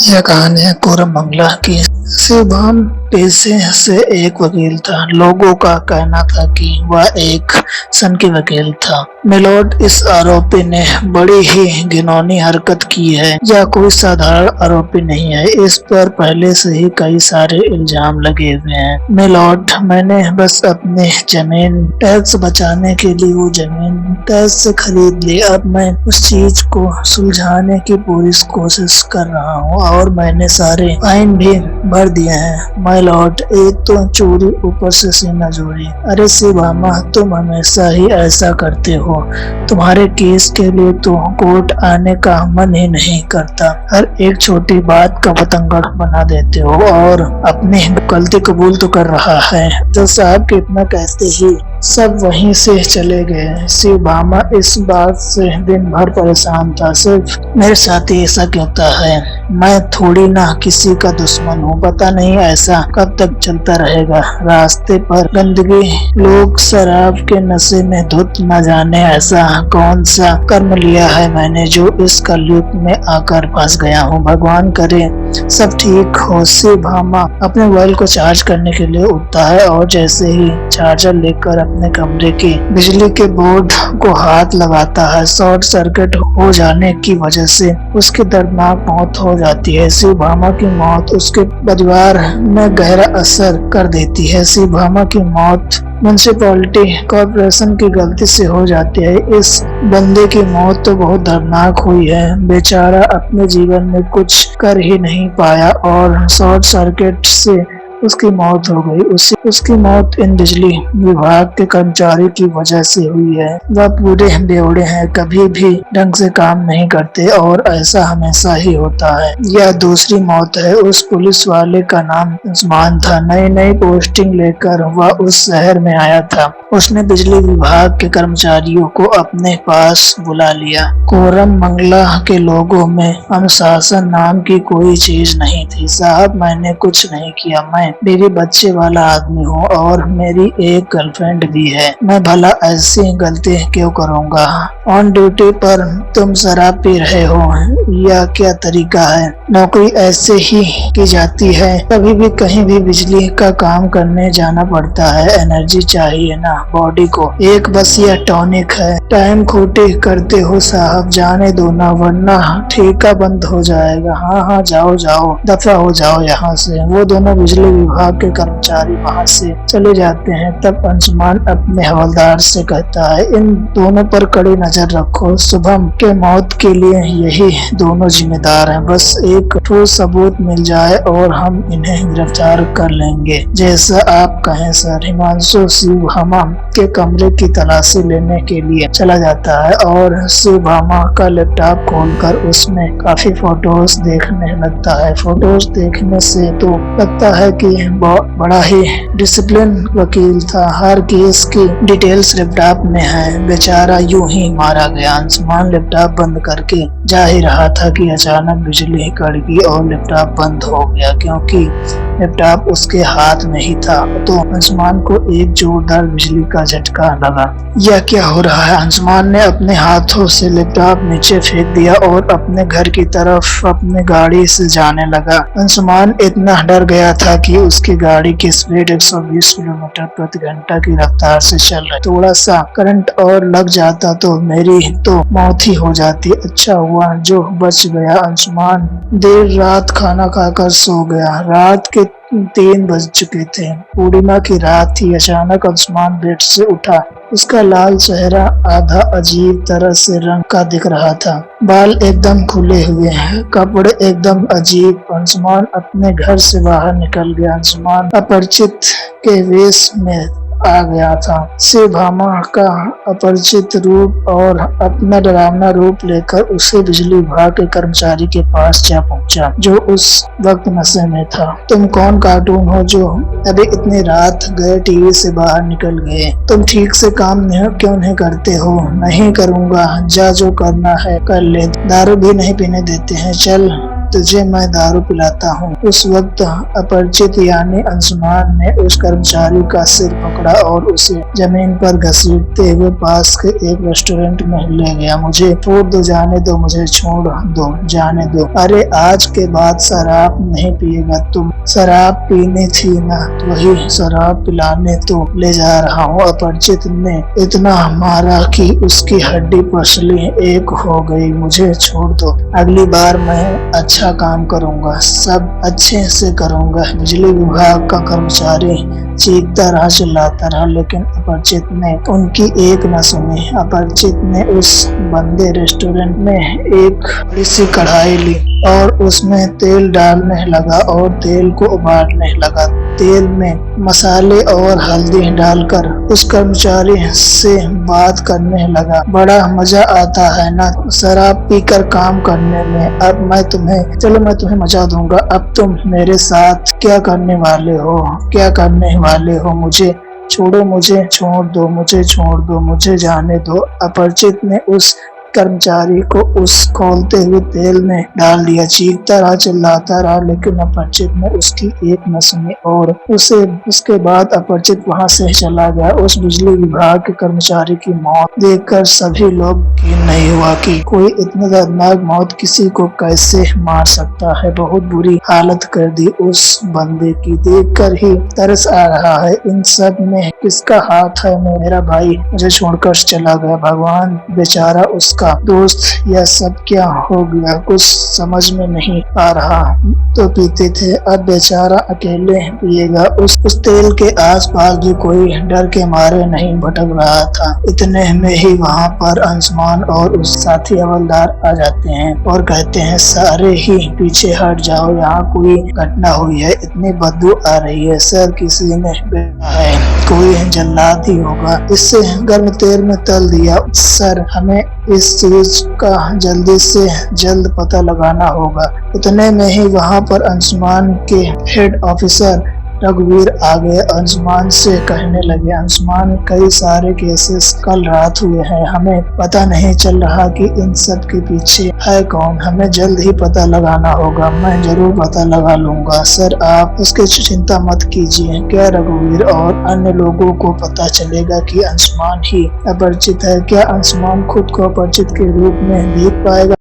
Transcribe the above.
यह कहानी है कोरमंगला की। शिवम पेशे से एक वकील था। लोगों का कहना था कि वह एक सनकी वकील था। मिलोड, इस आरोपी ने बड़ी ही घिनौनी हरकत की है। यह कोई साधारण आरोपी नहीं है। इस पर पहले से ही कई सारे इल्जाम लगे हुए हैं। मिलोड, मैंने बस अपनी जमीन टैक्स बचाने के लिए वो जमीन टैक्स से खरीद ली। अब मैं उस चीज को सुलझाने की पूरी कोशिश कर रहा हूँ और मैंने सारे फाइन भी भर दिए हैं। माय लॉर्ड, एक तो चोरी, ऊपर से सीना चोरी। अरे शिवामा, तुम हमेशा ही ऐसा करते हो। तुम्हारे केस के लिए तो कोर्ट आने का मन ही नहीं करता। हर एक छोटी बात का बतंगड़ बना देते हो और अपनी गलती कबूल तो कर रहा है। जज साहब के इतना कहते ही सब वहीं से चले गए। शिवभामा इस बात से दिन भर परेशान था। सिर्फ मेरे साथ ही ऐसा क्यों होता है? मैं थोड़ी ना किसी का दुश्मन हूँ। पता नहीं ऐसा कब तक चलता रहेगा। रास्ते पर गंदगी, लोग शराब के नशे में धुत, न जाने ऐसा कौन सा कर्म लिया है मैंने जो इस कलयुग में आकर फंस गया हूँ। भगवान करे सब ठीक हो। शिवभामा अपने मोबाइल को चार्ज करने के लिए उठता है और जैसे ही चार्जर लेकर अपने कमरे के बिजली के बोर्ड को हाथ लगाता है, शॉर्ट सर्किट हो जाने की वजह से उसकी दर्दनाक मौत हो जाती है। शिवभामा की मौत उसके परिवार में गहरा असर कर देती है। शिवभामा की मौत म्युनिसिपैलिटी कॉर्पोरेशन की गलती से हो जाती है। इस बंदे की मौत तो बहुत दर्दनाक हुई है। बेचारा अपने जीवन में कुछ कर ही नहीं पाया और शॉर्ट सर्किट से उसकी मौत हो गई। उसकी मौत इन बिजली विभाग के कर्मचारी की वजह से हुई है। वह पूरे बेवड़े हैं, कभी भी ढंग से काम नहीं करते और ऐसा हमेशा ही होता है। यह दूसरी मौत है। उस पुलिस वाले का नाम उस्मान था। नई पोस्टिंग लेकर वह उस शहर में आया था। उसने बिजली विभाग के कर्मचारियों को अपने पास बुला लिया। कोरमंगला के लोगों में अनुशासन नाम की कोई चीज नहीं थी। साहब, मैंने कुछ नहीं किया। मैं बीवी बच्चे वाला आदमी हूँ और मेरी एक गर्लफ्रेंड भी है। मैं भला ऐसी गलती क्यों करूँगा? ऑन ड्यूटी पर तुम शराब पी रहे हो, यह क्या तरीका है? नौकरी ऐसे ही की जाती है। कभी भी कहीं भी बिजली का काम करने जाना पड़ता है। एनर्जी चाहिए ना बॉडी को। एक बस यह टॉनिक है। टाइम खोटी करते हो साहब, जाने दो ना वरना ठेका बंद हो जाएगा। हाँ, जाओ जाओ, दफा हो जाओ यहाँ से। वो दोनों बिजली विभाग के कर्मचारी वहाँ से चले जाते हैं। तब अंशुमान अपने हवलदार से कहता है, इन दोनों पर कड़ी नजर रखो। शुभम के मौत के लिए यही दोनों जिम्मेदार हैं। बस एक ठोस सबूत मिल जाए और हम इन्हें गिरफ्तार कर लेंगे। जैसा आप कहें सर। हिमांशु शिवभामा के कमरे की तलाशी लेने के लिए चला जाता है और शिवभामा का लैपटॉप खोलकर उसमें काफी फोटोज देखने लगता है। फोटोज देखने से तो लगता है कि बड़ा ही डिसिप्लिन वकील था। हर केस की डिटेल्स लैपटॉप में है। बेचारा यूं ही मारा गया। अंशुमान लैपटॉप बंद करके जा ही रहा था कि अचानक बिजली कड़ गई और लैपटॉप बंद हो गया। क्योंकि लैपटॉप उसके हाथ में ही था तो अंशुमान को एक जोरदार बिजली का झटका लगा। यह क्या हो रहा है? अंशुमान ने अपने हाथों से लैपटॉप नीचे फेंक दिया और अपने घर की तरफ अपने गाड़ी से जाने लगा। अंशुमान इतना डर गया था कि उसकी गाड़ी की स्पीड 120 किलोमीटर प्रति घंटा की रफ्तार से चल रही। थोड़ा सा करंट और लग जाता तो मेरी तो मौत ही हो जाती। अच्छा हुआ जो बच गया। अंशुमान देर रात खाना खाकर सो गया। रात के 3 बज चुके थे। पूर्णिमा की रात थी। अचानक अंशुमान बेड से उठा। उसका लाल चेहरा आधा अजीब तरह से रंग का दिख रहा था। बाल एकदम खुले हुए हैं, कपड़े एकदम अजीब। अंशुमान अपने घर से बाहर निकल गया। अंशुमान अपरिचित के वेश में आ गया था। शिवभामा का अपरिचित रूप और अपना डरावना रूप लेकर उसे बिजली विभाग के कर्मचारी के पास जा पहुंचा जो उस वक्त नशे में था। तुम कौन कार्टून हो जो अभी इतनी रात गए टीवी से बाहर निकल गए? तुम ठीक से काम क्यों नहीं करते हो? नहीं करूँगा। जा, जो करना है कर ले। दारू भी नहीं पीने देते हैं। चल तुझे मैं दारू पिलाता हूँ। उस वक्त अपरिचित यानी अंशुमान ने उस कर्मचारी का सिर पकड़ा और उसे जमीन पर घसीटते हुए पास के एक रेस्टोरेंट में ले गया। मुझे छोड़ दो, जाने दो, मुझे छोड़ दो, जाने दो। अरे आज के बाद शराब नहीं पिएगा तुम। शराब पीनी थी ना, वही शराब पिलाने तो ले जा रहा हूँ। अपरिचित ने इतना मारा कि उसकी हड्डी पसली एक हो गई। मुझे छोड़ दो, अगली बार मैं अच्छा काम करूंगा, सब अच्छे से करूंगा। बिजली विभाग का कर्मचारी चीखता रहा, चिल्लाता रहा, लेकिन अपरिचित ने उनकी एक न सुनी। अपरिचित ने उस बंदे रेस्टोरेंट में एक बड़ी सी कढ़ाई ली और उसमें तेल डालने लगा और तेल को उबालने लगा। तेल में मसाले और हल्दी डालकर उस कर्मचारी से बात करने लगा। बड़ा मजा आता है ना शराब पीकर काम करने में। अब मैं तुम्हें मजा दूंगा। अब तुम मेरे साथ क्या करने वाले हो, क्या करने वाले हो? मुझे छोड़ो, मुझे छोड़ दो, मुझे छोड़ दो, मुझे जाने दो। अपरिचित ने उस कर्मचारी को उस खौलते हुए तेल में डाल दिया। चीखता रहा, चिल्लाता रहा, लेकिन अपरिचित ने उसकी एक न सुनी और उसके बाद अपरिचित वहां से चला गया। उस बिजली विभाग के कर्मचारी की मौत देखकर सभी लोग यकीन नहीं हुआ कि कोई इतनी दर्दनाक मौत किसी को कैसे मार सकता है। बहुत बुरी हालत कर दी उस बंदे की। देखकर ही तरस आ रहा है। इन सब में किसका हाथ है? मेरा भाई मुझे छोड़कर चला गया। भगवान, बेचारा उसका दोस्त, यह सब क्या हो गया? कुछ समझ में नहीं आ रहा। तो पीते थे, अब बेचारा अकेले पिएगा। उस तेल के आसपास भी कोई डर के मारे नहीं भटक रहा था। इतने में ही वहां पर अंशुमान और उस साथी हवलदार आ जाते हैं और कहते हैं, सारे ही पीछे हट जाओ, यहाँ कोई घटना हुई है, इतनी बदबू आ रही है। सर किसी ने बेचा है, कोई जल्लाद ही होगा, इससे गर्म तेल में तल दिया। सर हमें इस चीज का जल्दी से जल्द पता लगाना होगा। उतने में ही वहां पर अंशुमान के हेड ऑफिसर रघुवीर आ गए। अंशुमान से कहने लगे, अंशुमान, कई सारे केसेस कल रात हुए हैं, हमें पता नहीं चल रहा कि इन सब के पीछे है कौन। हमें जल्द ही पता लगाना होगा। मैं जरूर पता लगा लूंगा सर, आप उसकी चिंता मत कीजिए। क्या रघुवीर और अन्य लोगों को पता चलेगा कि अंशुमान ही अपरिचित है? क्या अंशुमान खुद को अपरिचित के रूप में देख पाएगा?